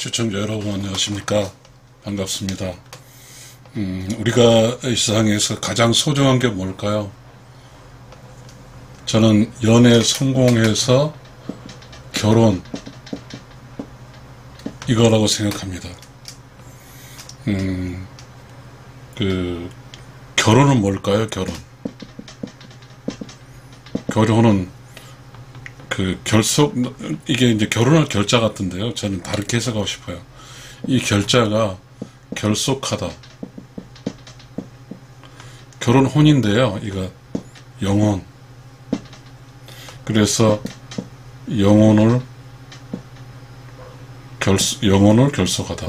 시청자 여러분 안녕하십니까. 반갑습니다. 우리가 이 세상에서 가장 소중한 게 뭘까요? 저는 연애 성공해서 결혼 이거라고 생각합니다. 결혼은 뭘까요? 결혼은 이게 이제 결혼할 결자 같은데요. 저는 다르게 해석하고 싶어요. 이 결자가 결속하다. 결혼 혼인데요. 이거 영혼. 그래서 영혼을 결속하다.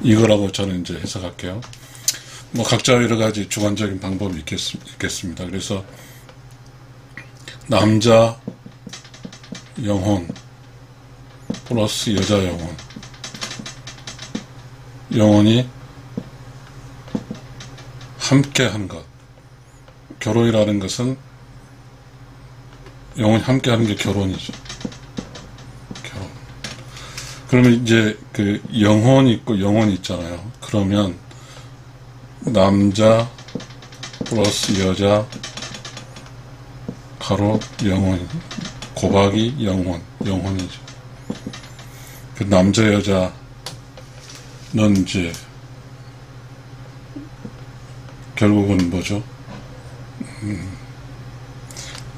이거라고 저는 이제 해석할게요. 뭐 각자 여러 가지 주관적인 방법이 있겠습니다. 그래서 남자 영혼 플러스 여자 영혼이 함께 하는 것. 결혼이라는 것은 영혼이 함께 하는 게 결혼이죠. 결혼. 그러면 이제 영혼이 있고 영혼이 있잖아요. 그러면 남자 플러스 여자 가로 영혼, 곱하기 영혼이죠. 그 남자 여자는 이제 결국은 뭐죠?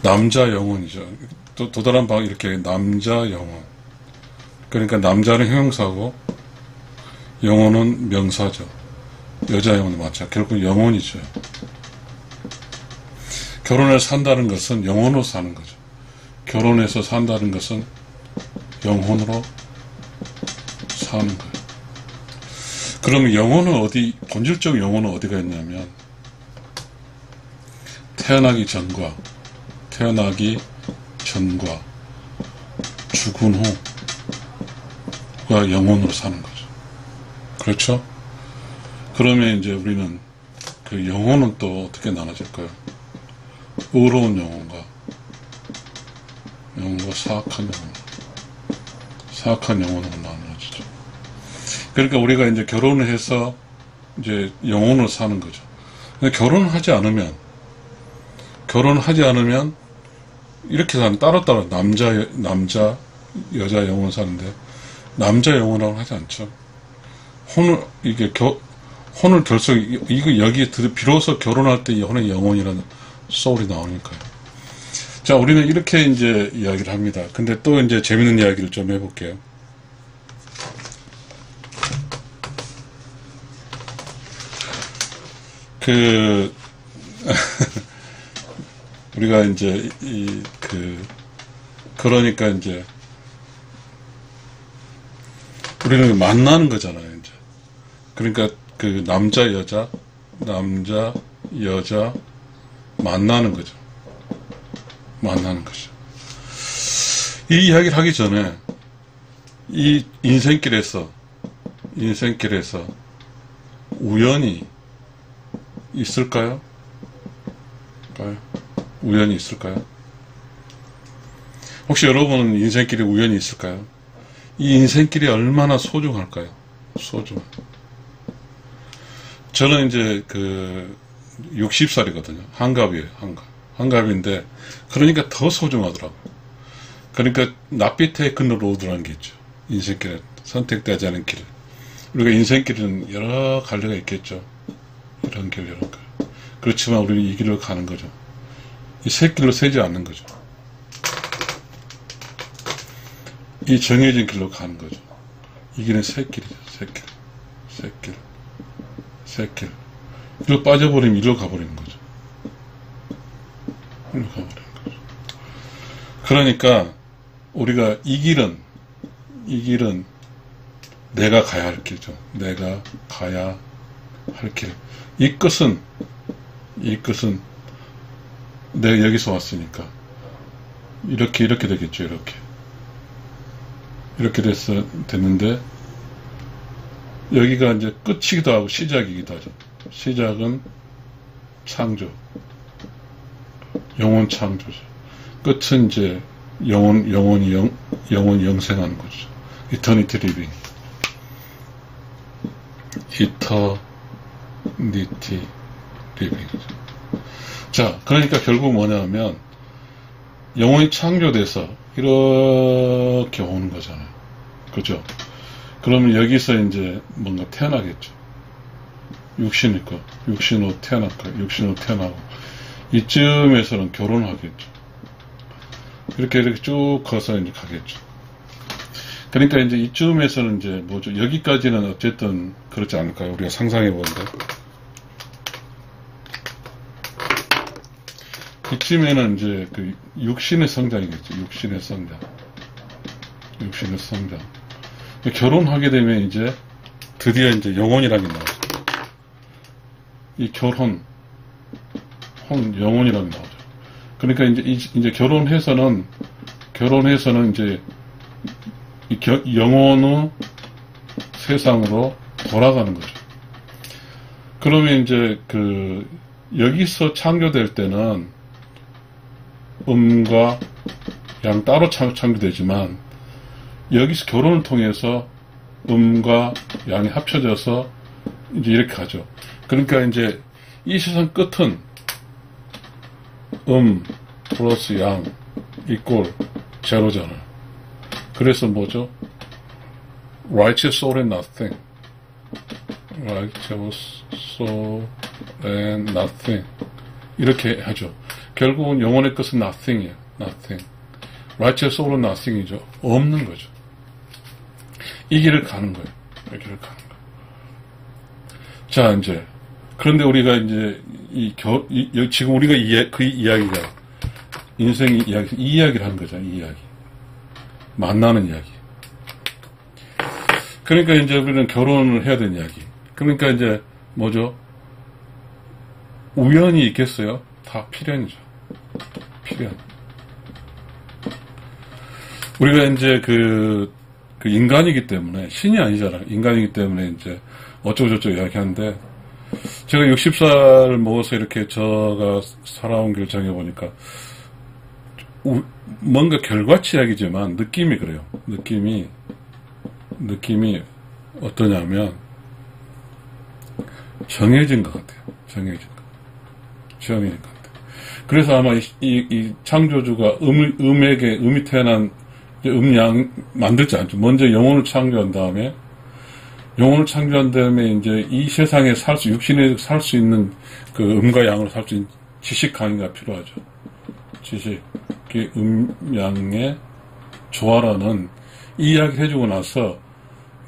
남자 영혼이죠. 또 다른 방법 이렇게 남자 영혼. 그러니까 남자는 형용사고 영혼은 명사죠. 여자 영혼이 맞죠. 결국 영혼이죠. 결혼을 산다는 것은 영혼으로 사는 거죠. 결혼해서 산다는 것은 영혼으로 사는 거예요. 그럼 영혼은 본질적 영혼은 어디가 있냐면, 태어나기 전과 죽은 후가 영혼으로 사는 거죠. 그렇죠? 그러면 이제 우리는 그 영혼은 또 어떻게 나눠질까요? 의로운 영혼과 사악한 영혼으로 나눠지죠. 그러니까 우리가 이제 결혼을 해서 이제 영혼을 사는 거죠. 근데 결혼을 하지 않으면 이렇게 사는 따로따로 남자 여자 영혼 사는데 남자 영혼이라고 하지 않죠. 혼을 결속 이거 여기에 비로소 결혼할 때 혼의 영혼이라는 소울이 나오니까요. 자, 우리는 이렇게 이제 이야기를 합니다. 근데 또 이제 재밌는 이야기를 좀 해볼게요. 우리가 이제 그러니까 이제 우리는 만나는 거잖아요. 이제 그러니까 남자 여자 만나는 거죠. 이 이야기를 하기 전에 이 인생길에서 우연이 있을까요? 우연이 있을까요? 혹시 여러분은 인생길에 우연이 있을까요? 이 인생길이 얼마나 소중할까요? 저는 이제 60살이거든요. 한갑이에요. 한갑인데 그러니까 더 소중하더라고요. 그러니까 낯빛의 그늘로드라는 게 있죠. 인생길에 선택되지 않은 길. 우리가 인생길은 여러 갈래가 있겠죠. 이런 길. 그렇지만 우리는 이 길을 가는 거죠. 이 새 길로 새지 않는 거죠. 이 정해진 길로 가는 거죠. 이 길은 새 길이죠. 새 길. 이리로 빠져버리면 이리로 가버리는 거죠. 그러니까 우리가 이 길은 내가 가야 할 길이죠. 내가 가야 할 길. 이 끝은 내가 여기서 왔으니까 이렇게 되겠죠. 이렇게 됐는데 여기가 이제 끝이기도 하고 시작이기도 하죠. 시작은 창조, 영혼 창조죠. 끝은 이제 영혼이 영원 영생하는 거죠. Eternity living. Eternity living. 자, 그러니까 결국 뭐냐면 영혼이 창조돼서 이렇게 오는 거잖아요. 그죠? 그러면 여기서 이제 뭔가 태어나겠죠. 육신으로 태어날까, 육신으로 태어나고, 이쯤에서는 결혼하겠죠. 이렇게 쭉 커서 이제 가겠죠. 그러니까 이제 이쯤에서는 이제 뭐죠? 여기까지는 어쨌든 그렇지 않을까요? 우리가 상상해 보는데. 이쯤에는 이제 그 육신의 성장이겠죠. 육신의 성장. 결혼하게 되면 이제 드디어 이제 영혼이라는 게 나오죠. 이 영혼이라는 게 나오죠. 그러니까 이제 결혼해서는 이제 영혼의 세상으로 돌아가는 거죠. 그러면 이제 여기서 창조될 때는 음과 양 따로 창조되지만 여기서 결혼을 통해서 음과 양이 합쳐져서 이제 이렇게 가죠. 그러니까 이제 이 세상 끝은 플러스 양 이꼴 제로잖아요. 그래서 뭐죠? Righteous soul and nothing. Righteous soul and nothing. 이렇게 하죠. 결국은 영혼의 끝은 nothing이에요. nothing. Righteous soul은 nothing이죠. 없는 거죠. 이 길을 가는 거예요. 이 길을 가는 거예요. 자, 이제 그런데 우리가 이제 지금 우리가 그 이야기가 인생 이야기, 이 이야기를 하는 거죠. 이 이야기. 만나는 이야기. 그러니까 이제 우리는 결혼을 해야 되는 이야기. 그러니까 이제 뭐죠? 우연이 있겠어요? 다 필연이죠. 필연. 우리가 이제 그 인간이기 때문에, 신이 아니잖아요. 인간이기 때문에 이제 어쩌고저쩌고 이야기하는데, 제가 60살 먹어서 이렇게 제가 살아온 길 정해보니까, 뭔가 결과치 이야기지만 느낌이 그래요. 느낌이 어떠냐면, 정해진 것 같아요. 정해진 것 같아요. 그래서 아마 이 창조주가 음이 태어난 음양 만들지 않죠. 먼저 영혼을 창조한 다음에 이제 이 세상에 육신에 살 수 있는 그 음과 양으로 살 수 있는 지식 강의가 필요하죠. 지식. 음양의 조화라는 이 이야기를 해주고 나서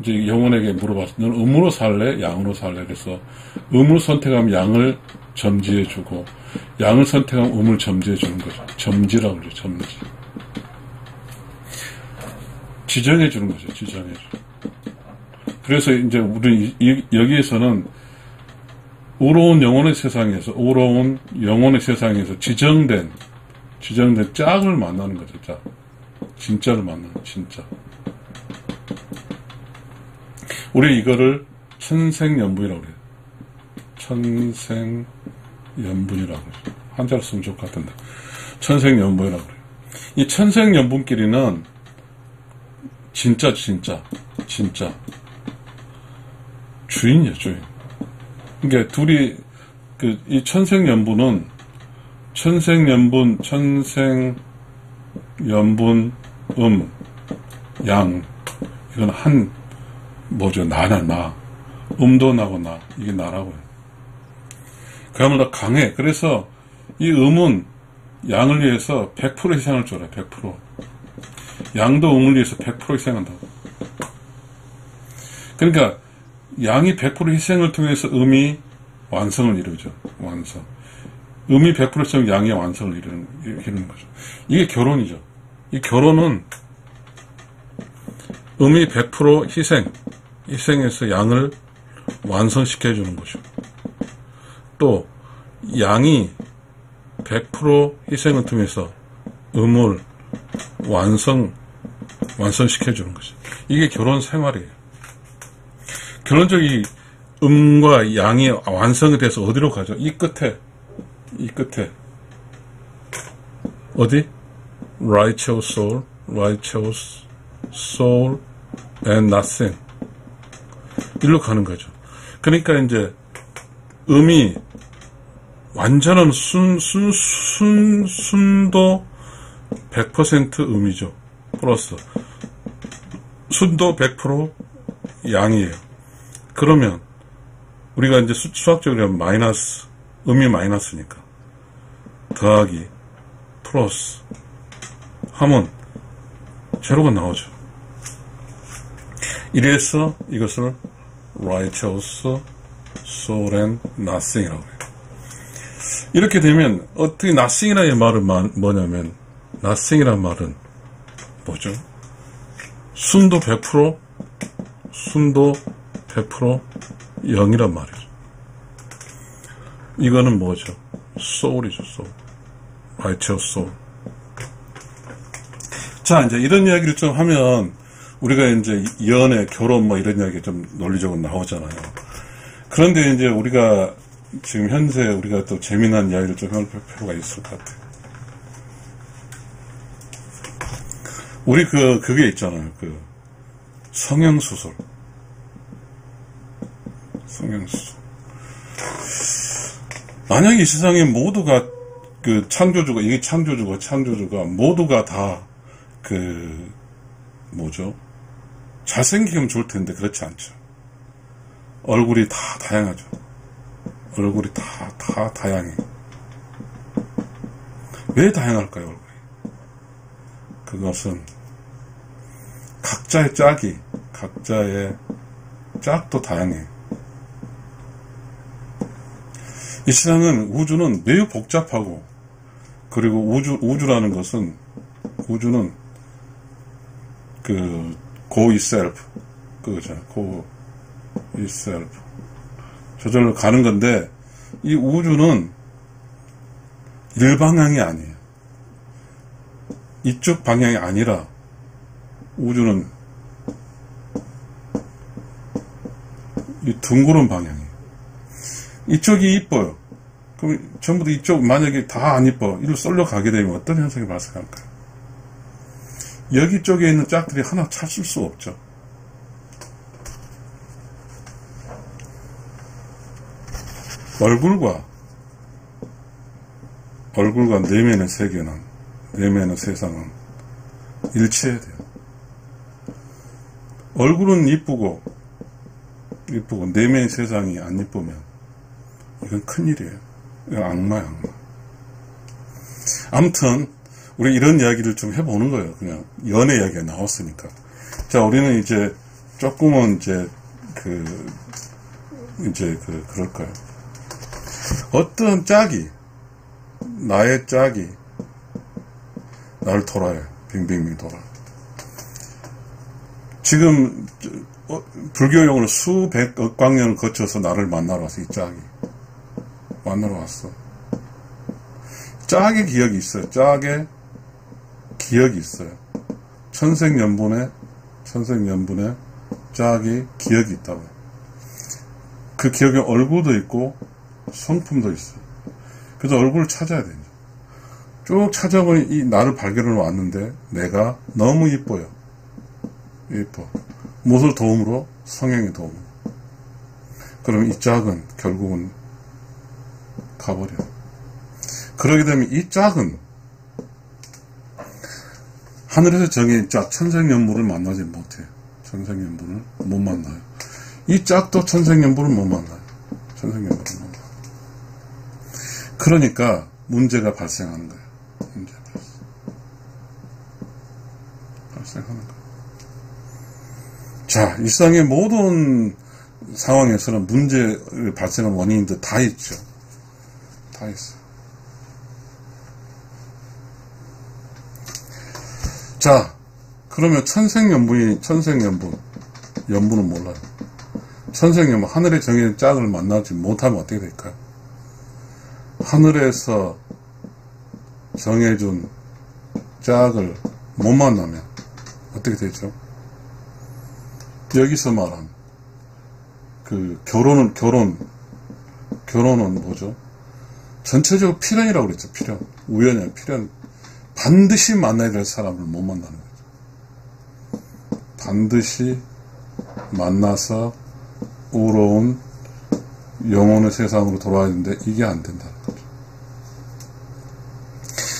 이제 영혼에게 물어봤어. 너는 음으로 살래? 양으로 살래? 그래서 음을 선택하면 양을 점지해주고 양을 선택하면 음을 점지해주는 거죠. 점지라고 그러죠. 점지. 지정해주는 거죠. 지정해주는. 그래서 이제 우리 여기에서는 의로운 영혼의 세상에서 지정된 짝을 만나는 거죠. 짝. 진짜를 만나는 거죠. 진짜. 우리 이거를 천생연분이라고 그래요. 천생연분이라고 그래요. 한자로 쓰면 좋을 것 같은데. 천생연분이라고 그래요. 이 천생연분끼리는 진짜. 주인이에요, 주인. 그러니까 둘이, 이 천생연분, 양. 이건 나. 음도 나고 나. 이게 나라고 해요. 그야말로 강해. 그래서 이 음은 양을 위해서 100% 희생할 줄 알아요, 100%. 양도 음을 위해서 100% 희생한다고. 그러니까, 양이 100% 희생을 통해서 음이 완성을 이루죠. 완성. 음이 100%면 양의 완성을 이루는 거죠. 이게 결혼이죠. 이 결혼은 음이 100% 희생해서 양을 완성시켜주는 거죠. 또 양이 100% 희생을 통해서 음을 완성시켜주는 거죠. 이게 결혼 생활이에요. 결론적인 음과 양이 완성이 돼서 어디로 가죠? 이 끝에. 어디? Righteous soul, righteous soul and nothing. 일로 가는 거죠. 그러니까 이제 음이 완전한 순도 100% 음이죠. 플러스 순도 100% 양이에요. 그러면 우리가 이제 수학적으로 하면 마이너스, 음이 마이너스니까 더하기 플러스 하면 제로가 나오죠. 이래서 이것을 righteous, soul and nothing이라고 해요. 이렇게 되면 어떻게 nothing이라는 말은 뭐냐면 nothing이라는 말은 뭐죠? 순도 100%, 순도 100% 0이란 말이죠. 이거는 뭐죠? soul이죠, soul. righteous soul. 자, 이제 이런 이야기를 좀 하면 우리가 이제 연애, 결혼 뭐 이런 이야기 좀 논리적으로 나오잖아요. 그런데 이제 우리가 지금 현재 우리가 또 재미난 이야기를 좀 해볼 필요가 있을 것 같아요. 우리 그게 있잖아요. 성형수술. 성형수술. 만약에 이 세상에 모두가 창조주가 모두가 다 뭐죠? 잘생기면 좋을 텐데 그렇지 않죠. 얼굴이 다 다양하죠. 얼굴이 다 다양해. 왜 다양할까요, 얼굴이? 그것은 각자의 짝도 다양해. 이 세상은 우주는 매우 복잡하고, 그리고 우주라는 것은, 우주는 go itself, 그거잖아. go itself. 저절로 가는 건데, 이 우주는 일방향이 아니에요. 이쪽 방향이 아니라, 우주는 이 둥그런 방향이에요. 이쪽이 이뻐요. 그럼 전부 다 이쪽, 만약에 다 안 이뻐, 이리로 쏠려 가게 되면 어떤 현상이 발생할까요? 여기 쪽에 있는 짝들이 하나 찾을 수 없죠. 얼굴과 내면의 세계는, 내면의 세상은 일치해야 돼요. 얼굴은 이쁘고 내면의 세상이 안 이쁘면 이건 큰일이에요. 이건 악마야, 악마. 아무튼 우리 이런 이야기를 좀 해보는 거예요. 그냥 연애 이야기가 나왔으니까. 자, 우리는 이제 조금은 그럴까요? 어떤 나의 짝이 나를 돌아요. 빙빙빙 돌아. 지금 불교용으로 수백억 광년을 거쳐서 나를 만나러 왔어. 이 짝이 만나러 왔어. 짝의 기억이 있어요. 짝의 기억이 있어요. 천생연분의 짝이 기억이 있다고요. 그 기억에 얼굴도 있고 성품도 있어요. 그래서 얼굴을 찾아야 돼요. 쭉 찾아보니 이 나를 발견을 왔는데 내가 너무 이뻐요. 이뻐. 무엇을 도움으로? 성형의 도움으로. 그럼 이 짝은 결국은 가버려. 그러게 되면 이 짝은 하늘에서 정해진 짝, 천생연분을 만나지 못해요. 천생연분을 못 만나요. 이 짝도 천생연분을 못 만나요. 천생연분을 못 만나요. 그러니까 문제가 발생하는 거예요. 문제가 발생하는 거예요. 자, 일상의 모든 상황에서는 문제를 발생하는 원인들 다 있죠. 다 있어요. 자, 그러면 천생연분은 몰라요. 천생연분, 하늘에 정해진 짝을 만나지 못하면 어떻게 될까요? 하늘에서 정해준 짝을 못 만나면 어떻게 되죠? 여기서 말한 결혼은 뭐죠? 전체적으로 필연이라고 그랬죠. 필연. 우연이 아니라 필연. 반드시 만나야 될 사람을 못 만나는 거죠. 반드시 만나서 의로운 영혼의 세상으로 돌아와야 되는데 이게 안 된다는 거죠.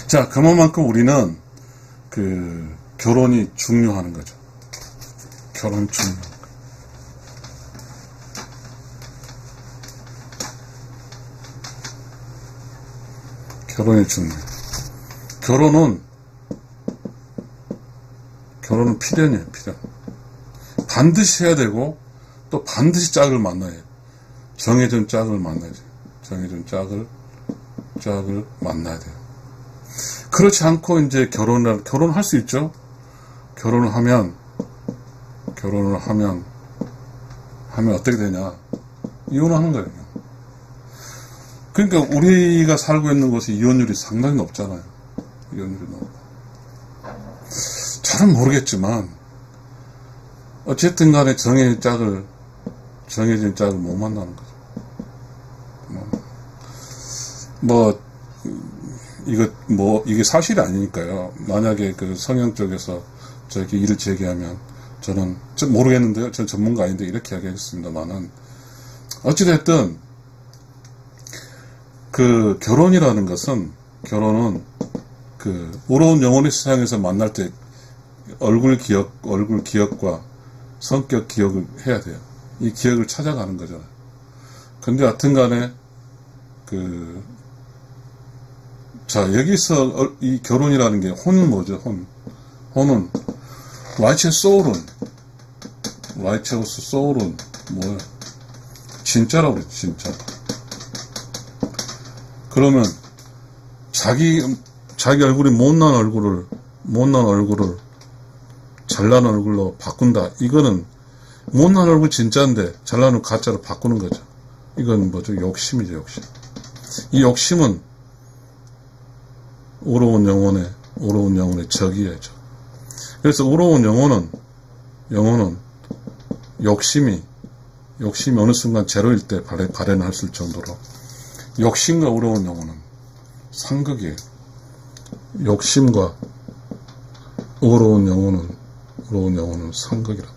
자, 그만큼 우리는 결혼이 중요한 거죠. 결혼 중요한 거. 결혼이 중요해요. 결혼은 필연이에요, 필연. 반드시 해야 되고, 또 반드시 짝을 만나야 해요. 정해진 짝을 만나야죠. 정해진 짝을 만나야 돼요. 그렇지 않고, 이제 결혼할 수 있죠? 결혼을 하면 어떻게 되냐? 이혼하는 거예요. 그러니까 우리가 살고 있는 곳이 이혼율이 상당히 높잖아요. 이혼율이 높고. 잘은 모르겠지만, 어쨌든 간에 정해진 짝을 못 만나는 거죠. 이게 사실이 아니니까요. 만약에 그 성형 쪽에서 저렇게 일을 제기하면, 저는 모르겠는데요. 저는 전문가 아닌데 이렇게 이야기하겠습니다만은, 어찌됐든, 결혼은 의로운 영혼의 세상에서 만날 때 얼굴 기억과 성격 기억을 해야 돼요. 이 기억을 찾아가는 거잖아요. 근데 여하튼 간에, 여기서 이 결혼이라는 게 혼은 뭐죠? 혼은, 라이체우스 소울은 뭐예요? 진짜라고 그랬죠, 진짜. 그러면 자기 얼굴이 못난 얼굴을 잘난 얼굴로 바꾼다. 이거는 못난 얼굴 진짜인데 잘난 얼굴 가짜로 바꾸는 거죠. 이건 뭐죠? 욕심이죠, 욕심. 이 욕심은 의로운 영혼의 적이에요. 그래서 의로운 영혼은 욕심이 어느 순간 제로일 때 발현했을 정도로 욕심과 의로운 영혼은 상극이에요. 욕심과 의로운 영혼은 상극이라.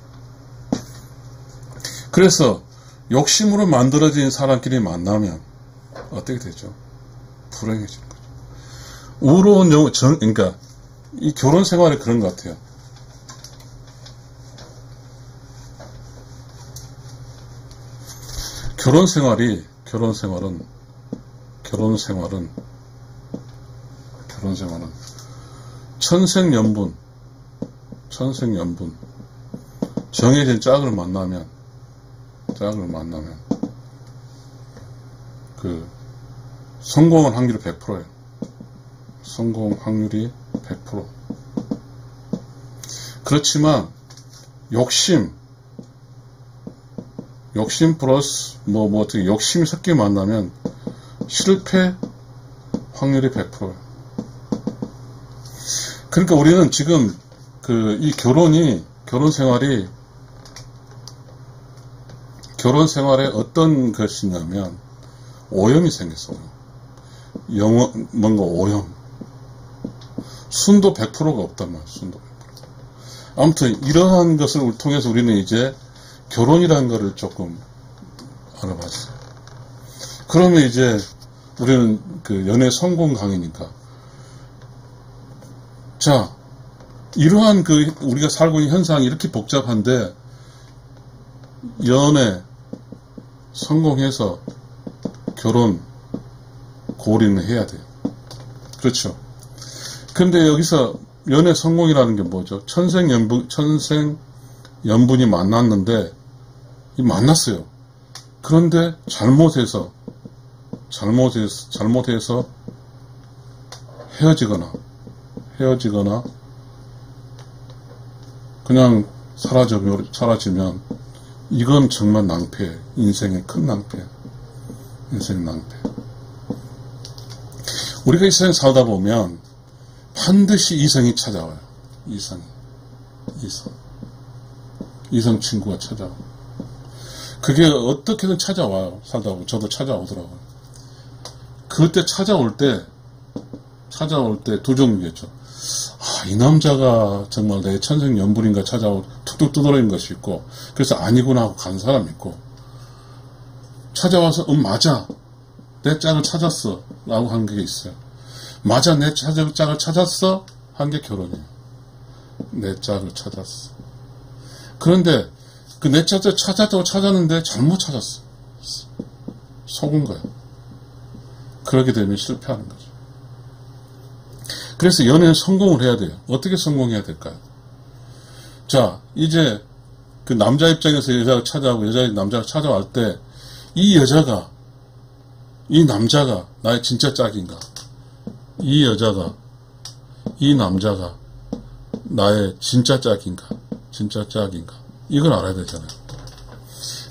그래서 욕심으로 만들어진 사람끼리 만나면 어떻게 되죠? 불행해지는 거죠. 의로운 영혼, 그러니까 이 결혼 생활이 그런 것 같아요. 결혼 생활은 천생연분 정해진 짝을 만나면 성공한 확률이 100%예요. 성공 확률이 100%. 그렇지만 욕심 플러스 어떻게 욕심이 섞여 만나면 실패 확률이 100%예요. 그러니까 우리는 지금 이 결혼 생활에 어떤 것이냐면 오염이 생겼어요. 뭔가 오염. 순도 100%가 없단 말이에요. 순도 100%. 아무튼 이러한 것을 통해서 우리는 이제 결혼이라는 거를 조금 알아봤어요. 그러면 이제 우리는 연애 성공 강의니까, 자, 이러한 우리가 살고 있는 현상이 이렇게 복잡한데 연애 성공해서 결혼 고리는 해야 돼요. 그렇죠. 근데 여기서 연애 성공이라는 게 뭐죠? 천생연분이 만났는데 만났어요. 그런데 잘못해서 헤어지거나 그냥 사라지면 이건 정말 낭패예요. 인생의 큰 낭패예요. 인생의 낭패. 우리가 이 세상에 살다 보면 반드시 이성이 찾아와요. 이성 친구가 찾아와요. 그게 어떻게든 찾아와요. 살다 보면 저도 찾아오더라고요. 그때 찾아올 때 두 종류겠죠. 이 남자가 정말 내 천생연분인가 찾아오고 툭툭 두드러진 것이 있고, 그래서 아니구나 하고 간 사람이 있고, 찾아와서 맞아, 내 짝을 찾았어 라고 한 게 있어요. 맞아, 내 짝을 찾았어 한 게 결혼이에요. 내 짝을 찾았어. 그런데 그 내 짝을 찾았다고 찾았는데 잘못 찾았어. 속은 거야. 그렇게 되면 실패하는 거죠. 그래서 연애는 성공을 해야 돼요. 어떻게 성공해야 될까요? 자, 이제 그 남자 입장에서 여자가 찾아오고 남자가 찾아올 때 이 여자가, 이 남자가 나의 진짜 짝인가? 이 여자가, 이 남자가 나의 진짜 짝인가? 진짜 짝인가? 이걸 알아야 되잖아요.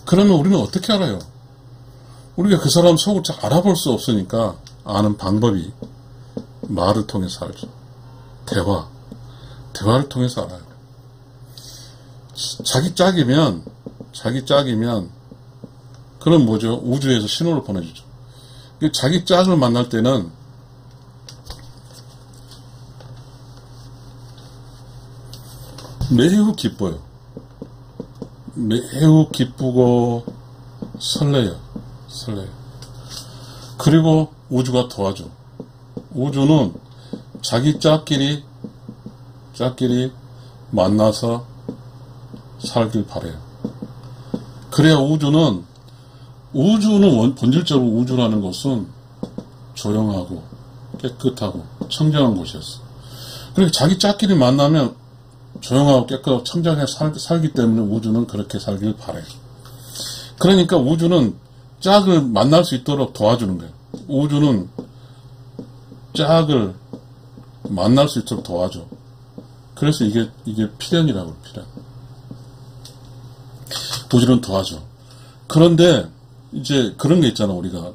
그러면 우리는 어떻게 알아요? 우리가 그 사람 속을 잘 알아볼 수 없으니까 아는 방법이 말을 통해서 알죠. 대화를 통해서 알아요. 자기 짝이면 그럼 뭐죠? 우주에서 신호를 보내주죠. 자기 짝을 만날 때는 매우 기뻐요. 매우 기쁘고 설레요. 그리고 우주가 도와줘. 우주는 자기 짝끼리 만나서 살길 바래요. 그래야 우주는 본질적으로 우주라는 것은 조용하고 깨끗하고 청정한 곳이었어. 그러니까 자기 짝끼리 만나면 조용하고 깨끗하고 청정하게 살기 때문에 우주는 그렇게 살길 바래요. 그러니까 우주는 짝을 만날 수 있도록 도와주는 거예요. 우주는 짝을 만날 수 있도록 도와줘. 그래서 이게 필연이라고, 필연. 우주는 도와줘. 그런데 이제 그런 게 있잖아. 우리가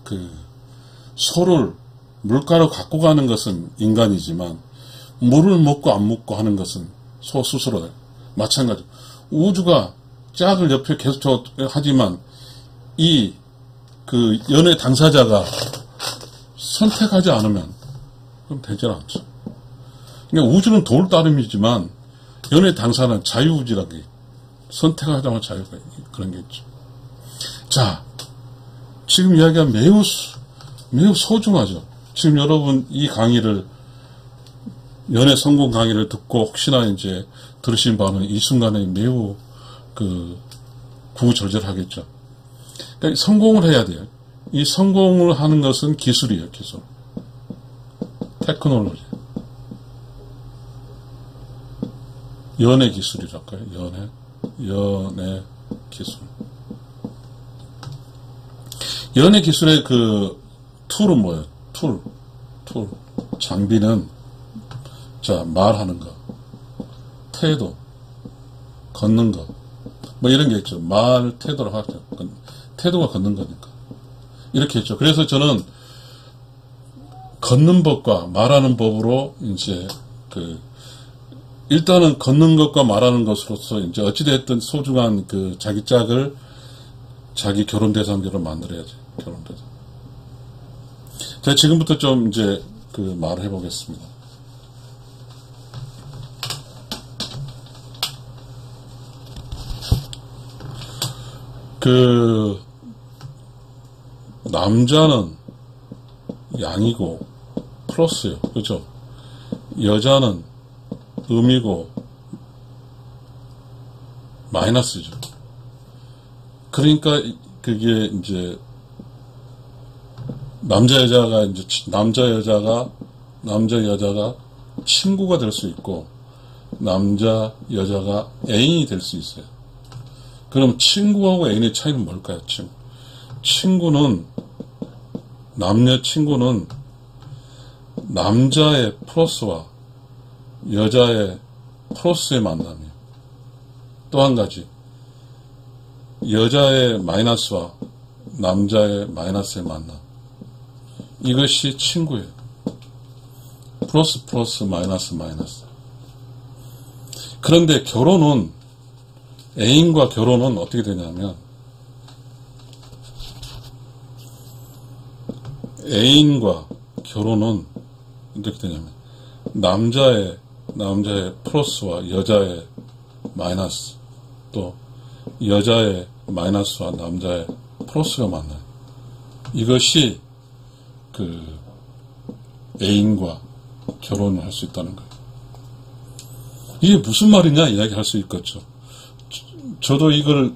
소를 물가로 갖고 가는 것은 인간이지만 물을 먹고 안 먹고 하는 것은 소 스스로다. 마찬가지. 우주가 짝을 옆에 계속 하지만 연애 당사자가 선택하지 않으면 그럼 되질 않죠. 그러니까 우주는 도울 따름이지만 연애 당사자는 자유우지라게 선택하자마자 자유가 그런 게 있죠. 자, 지금 이야기가 매우 소중하죠. 지금 여러분 이 강의를 연애 성공 강의를 듣고 혹시나 이제 들으신 바는 이 순간에 매우 구구절절하겠죠. 그러니까 성공을 해야 돼요. 이 성공을 하는 것은 기술이에요, 기술. 테크놀로지. 연애 기술이랄까요? 연애 기술. 연애 기술의 툴은 뭐예요? 툴. 장비는, 말하는 거, 태도, 걷는 거, 뭐 이런 게 있죠. 태도를 하죠. 태도가 걷는 거니까. 이렇게 했죠. 그래서 저는 걷는 법과 말하는 법으로 이제 일단은 걷는 것과 말하는 것으로서 이제 어찌됐든 소중한 자기 짝을 자기 결혼 대상자로 만들어야지. 결혼 대상. 자, 지금부터 좀 이제 말을 해보겠습니다. 남자는 양이고 플러스요. 그죠? 여자는 음이고 마이너스죠. 그러니까 그게 이제 남자 여자가 친구가 될 수 있고 남자 여자가 애인이 될 수 있어요. 그럼 친구하고 애인의 차이는 뭘까요? 남녀 친구는 남자의 플러스와 여자의 플러스의 만남이에요. 또 한 가지, 여자의 마이너스와 남자의 마이너스의 만남. 이것이 친구예요. 플러스 마이너스. 그런데 애인과 결혼은 어떻게 되냐면, 애인과 결혼은 어떻게 되냐면, 남자의 남자의 플러스와 여자의 마이너스, 또 여자의 마이너스와 남자의 플러스가 만나요. 이것이 그 애인과 결혼을 할 수 있다는 거예요. 이게 무슨 말이냐 이야기할 수 있겠죠. 저도 이걸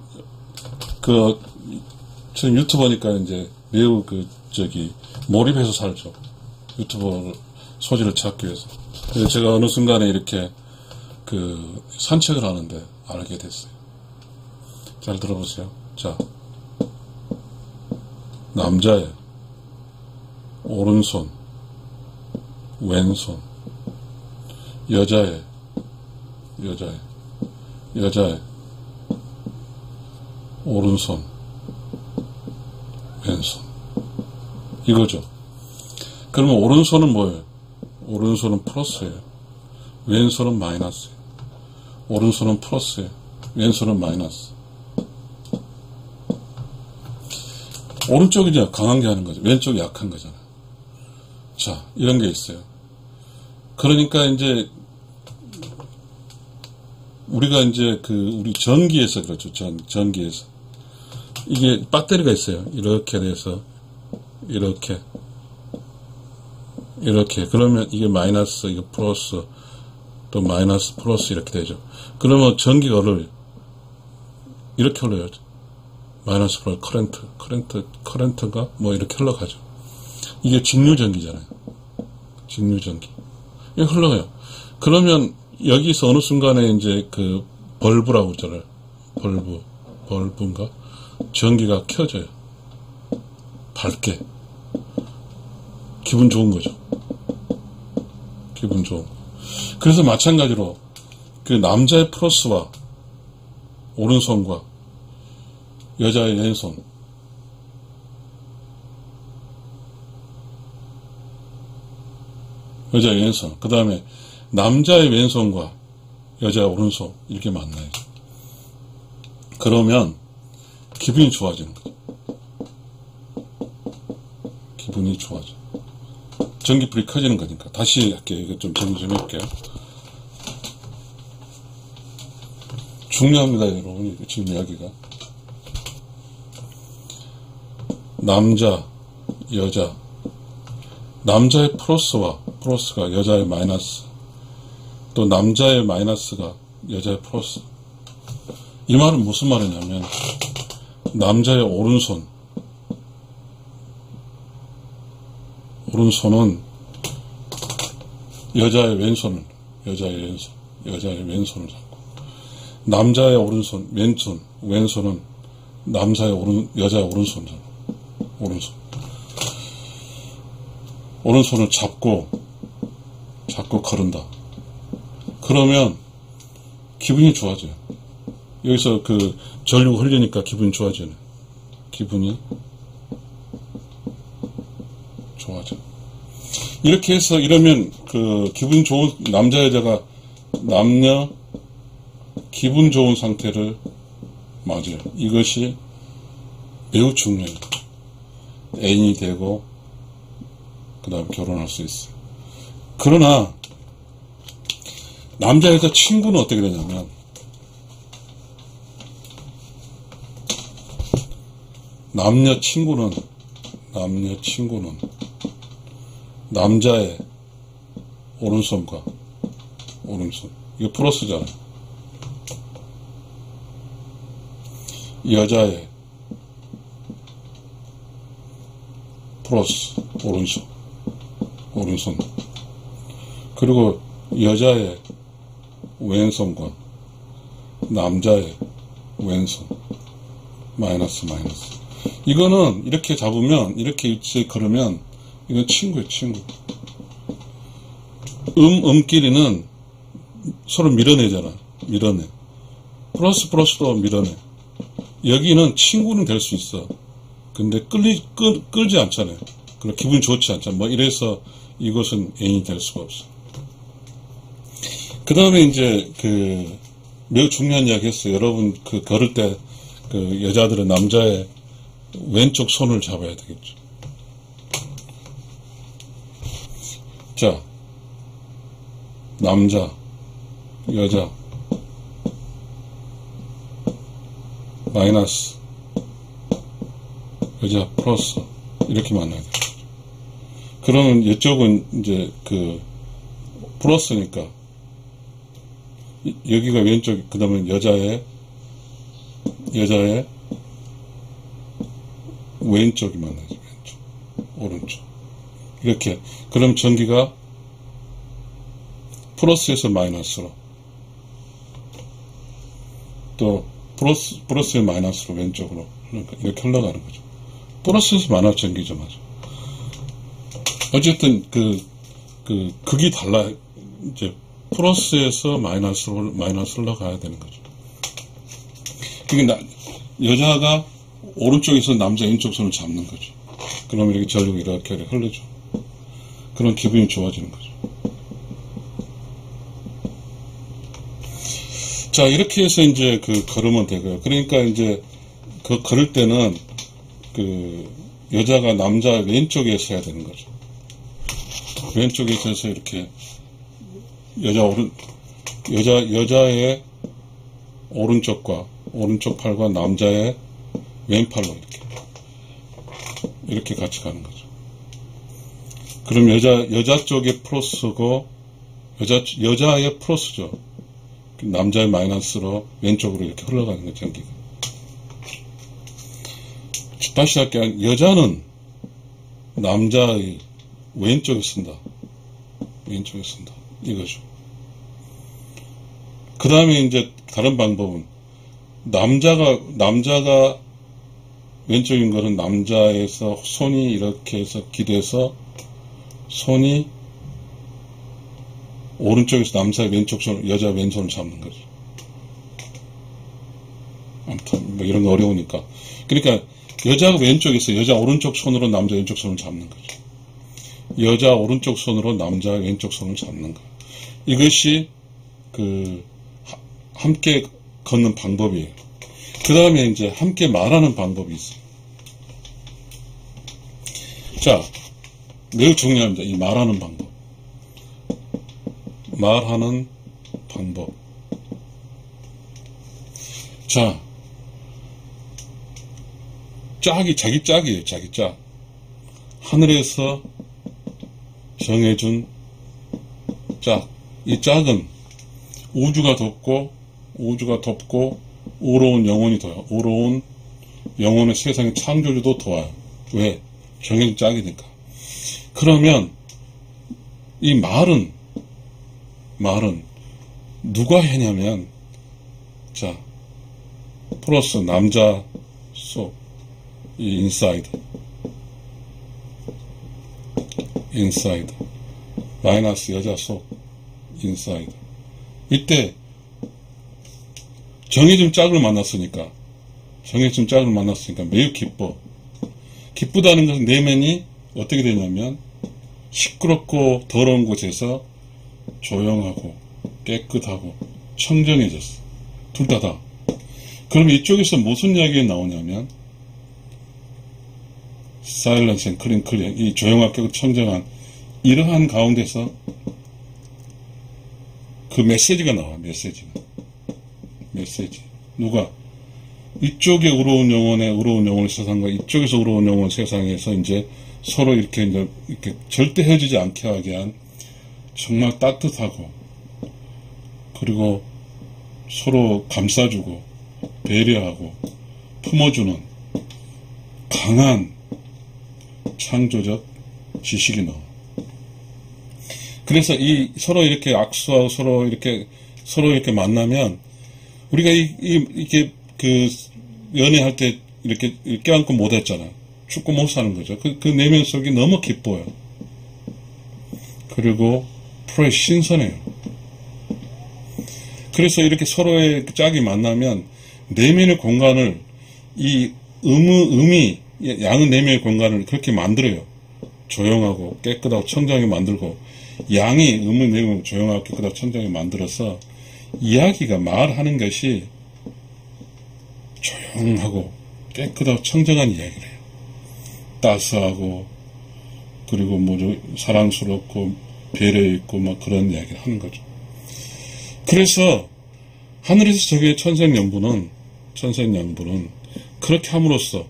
저는 유튜버니까 이제 매우 몰입해서 살죠. 유튜버 소지를 찾기 위해서. 그래서 제가 어느 순간에 이렇게 산책을 하는데 알게 됐어요. 잘 들어보세요. 자, 남자의 오른손, 왼손, 여자의 오른손, 왼손. 이거죠. 그러면 오른손은 뭐예요? 오른손은 플러스예요. 왼손은 마이너스예요. 오른손은 플러스예요. 왼손은 마이너스. 오른쪽이 이제 강한 게 하는 거죠. 왼쪽이 약한 거잖아요. 자, 이런 게 있어요. 그러니까 이제 우리가 이제 우리 전기에서 그렇죠. 전기에서 이게 배터리가 있어요. 이렇게 돼서 이렇게 그러면 이게 마이너스, 이게 플러스, 또 마이너스, 플러스 이렇게 되죠. 그러면 전기를 이렇게 흘러요. 마이너스, 플러스, 커런트가 뭐 이렇게 흘러가죠. 이게 직류전기잖아요. 직류전기. 이게 흘러가요. 그러면 여기서 어느 순간에 이제 벌브라고 있잖아요. 벌브인가? 전기가 켜져요. 밝게. 기분 좋은 거죠. 기분 좋은. 그래서 마찬가지로 남자의 플러스와 오른손과 여자의 왼손, 여자의 왼손, 그 다음에 남자의 왼손과 여자의 오른손 이렇게 만나요. 그러면 기분이 좋아지는 거죠. 기분이 좋아져. 전기불이 켜지는 거니까. 다시 할게요. 이거 좀 정리 좀 해볼게요. 중요합니다, 여러분. 지금 이야기가. 남자, 여자. 남자의 플러스가 여자의 마이너스. 또 남자의 마이너스가 여자의 플러스. 이 말은 무슨 말이냐면, 남자의 오른손은 여자의 왼손을 잡고, 남자의 왼손은 여자의 오른손을 잡고, 오른손을 잡고 걸은다. 그러면 기분이 좋아져요. 여기서 전류가 흘리니까 기분이 좋아져요. 기분이 좋아져. 이렇게 해서 이러면 기분 좋은 남자 여자가 남녀 기분 좋은 상태를 맞아요. 이것이 매우 중요해요. 애인이 되고 그 다음에 결혼할 수 있어요. 그러나 남자 여자 친구는 어떻게 되냐면 남녀 친구는 남자의 오른손과 오른손, 이거 플러스잖아요. 여자의 플러스 오른손, 그리고 여자의 왼손과 남자의 왼손, 마이너스. 이거는 이렇게 잡으면, 이렇게 위치에 걸으면 이건 친구예요, 친구. 음끼리는 서로 밀어내잖아. 밀어내. 플러스도 밀어내. 여기는 친구는 될 수 있어. 근데 끌지 않잖아요. 그리고 기분이 좋지 않잖아. 뭐 이래서 이것은 애인이 될 수가 없어. 그 다음에 이제 매우 중요한 이야기 했어요. 여러분 걸을 때 여자들은 남자의 왼쪽 손을 잡아야 되겠죠. 자, 남자 여자, 마이너스, 여자, 플러스, 이렇게 만나야 돼요. 그러면 이쪽은 이제 플러스니까, 여기가 왼쪽, 그 다음에 여자의 왼쪽이 만나죠. 왼쪽, 오른쪽. 이렇게. 그럼 전기가 플러스에서 마이너스로, 또 플러스에 마이너스로 왼쪽으로 이렇게 흘러가는 거죠. 플러스에서 마이너스 전기죠, 맞아. 어쨌든 극이 달라. 이제 플러스에서 마이너스로 흘러가야 되는 거죠. 그러니까 여자가 오른쪽에서 남자 왼쪽 손을 잡는 거죠. 그러면 이렇게 전류가 이렇게 흘러죠. 그런 기분이 좋아지는 거죠. 자, 이렇게 해서 이제 걸으면 되고요. 그러니까 이제 걸을 때는 여자가 남자 왼쪽에서 해야 되는 거죠. 왼쪽에서 해서 이렇게 여자의 오른쪽 팔과 남자의 왼팔로 이렇게 같이 가는 거죠. 그럼 여자 쪽에 플러스고, 여자의 플러스죠. 남자의 마이너스로 왼쪽으로 이렇게 흘러가는 거죠, 전기가. 다시 할게요. 여자는 남자의 왼쪽에 쓴다. 이거죠. 그 다음에 이제 다른 방법은, 남자가 왼쪽인 거는 남자에서 손이 이렇게 해서 기대서 손이 오른쪽에서 남자의 왼쪽 손, 여자 왼손을 잡는 거죠. 아무튼 뭐 이런 거 어려우니까. 그러니까 여자가 왼쪽에서 여자 오른쪽 손으로 남자 왼쪽 손을 잡는 거죠. 여자 오른쪽 손으로 남자 왼쪽 손을 잡는 거예요. 이것이 함께 걷는 방법이에요. 그 다음에 이제 함께 말하는 방법이 있어요. 자, 매우 중요합니다. 이 말하는 방법. 말하는 방법. 자, 자기 짝이에요. 자기 짝. 하늘에서 정해준 짝. 이 짝은 우주가 덮고 의로운 영혼이 더요. 의로운 영혼의 세상의 창조주도 도와요. 왜? 정해진 짝이니까. 그러면 이 말은 누가 했냐면, 자, 플러스 남자 속, 이 인사이드, 마이너스 여자 속, 인사이드. 이때 정해진 짝을 만났으니까 매우 기뻐. 기쁘다는 것은 내면이 어떻게 되냐면, 시끄럽고 더러운 곳에서 조용하고 깨끗하고 청정해졌어. 둘 다. 그럼 이쪽에서 무슨 이야기가 나오냐면, 사일런스 앤 클린, 이 조용하고 청정한 이러한 가운데서 그 메시지가 나와. 메시지. 누가? 이쪽에 의로운 영혼의 세상과 이쪽에서 의로운 영혼 세상에서 이제 서로 이렇게 절대 헤어지지 않게 하게 한 정말 따뜻하고, 그리고 서로 감싸주고 배려하고 품어주는 강한 창조적 지식이 나와. 그래서 서로 이렇게 악수하고 서로 이렇게 만나면, 우리가 이렇게 연애할 때 이렇게 껴안고 못 했잖아요. 축구 못 사는 거죠. 그 내면 속이 너무 기뻐요. 그리고 신선해요. 그래서 이렇게 서로의 짝이 만나면 내면의 공간을, 이 양은 내면의 공간을 그렇게 만들어요. 조용하고 깨끗하고 청정하게 만들고, 양이 내면 조용하고 깨끗하고 청정하게 만들어서 이야기가 말하는 것이 조용하고 깨끗하고 청정한 이야기를 해요. 따스하고, 그리고 사랑스럽고 배려 있고 그런 이야기를 하는 거죠. 그래서 하늘에서 저게 천생연분은 그렇게 함으로써,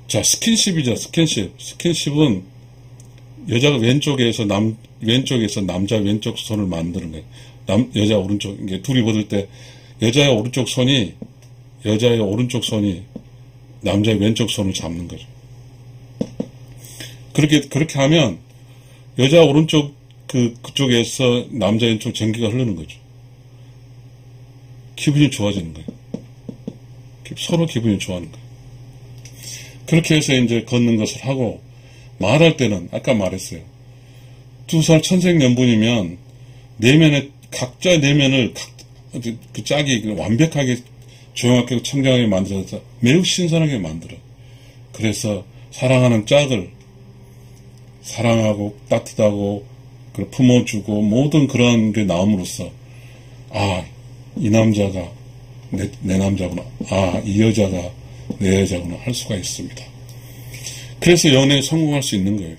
자, 스킨십이죠. 스킨십은 여자가 왼쪽에서 남자 왼쪽 손을 만드는 거예요. 여자 오른쪽, 이게 둘이 벗을 때 여자의 오른쪽 손이 남자의 왼쪽 손을 잡는 거죠. 그렇게 하면 여자 오른쪽 그쪽에서 남자 왼쪽 전기가 흐르는 거죠. 기분이 좋아지는 거예요. 서로 기분이 좋아하는 거예요. 그렇게 해서 이제 걷는 것을 하고, 말할 때는 아까 말했어요. 2살 천생연분이면 각자 내면을 그 짝이 완벽하게 조용하게 청정하게 만들어서 매우 신선하게 만들어. 그래서 사랑하는 짝을 사랑하고 따뜻하고 품어주고 모든 그런 게 나옴으로써, 아, 이 남자가 내 남자구나. 아, 이 여자가 내 여자구나 할 수가 있습니다. 그래서 연애에 성공할 수 있는 거예요.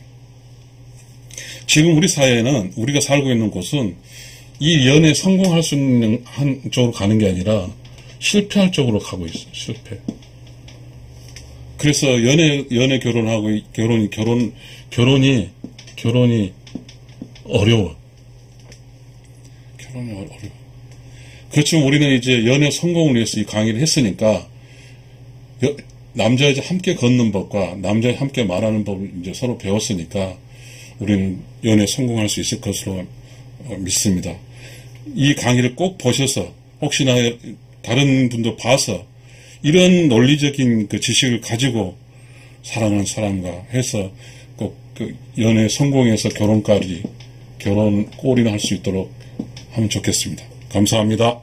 지금 우리 사회에는, 우리가 살고 있는 곳은 이 연애에 성공할 수 있는 한 쪽으로 가는 게 아니라 실패할 쪽으로 가고 있어요. 실패. 그래서 연애 결혼하고 결혼이 어려워. 결혼이 어려워. 그렇지만 우리는 이제 연애 성공을 위해서 이 강의를 했으니까 남자 여자 함께 걷는 법과 남자 함께 말하는 법을 이제 서로 배웠으니까 우리는 연애 성공할 수 있을 것으로 믿습니다. 이 강의를 꼭 보셔서 혹시나 다른 분도 봐서 이런 논리적인 그 지식을 가지고 사랑하는 사람과 해서 꼭 그 연애 성공해서 결혼 꼴이나 할 수 있도록 하면 좋겠습니다. 감사합니다.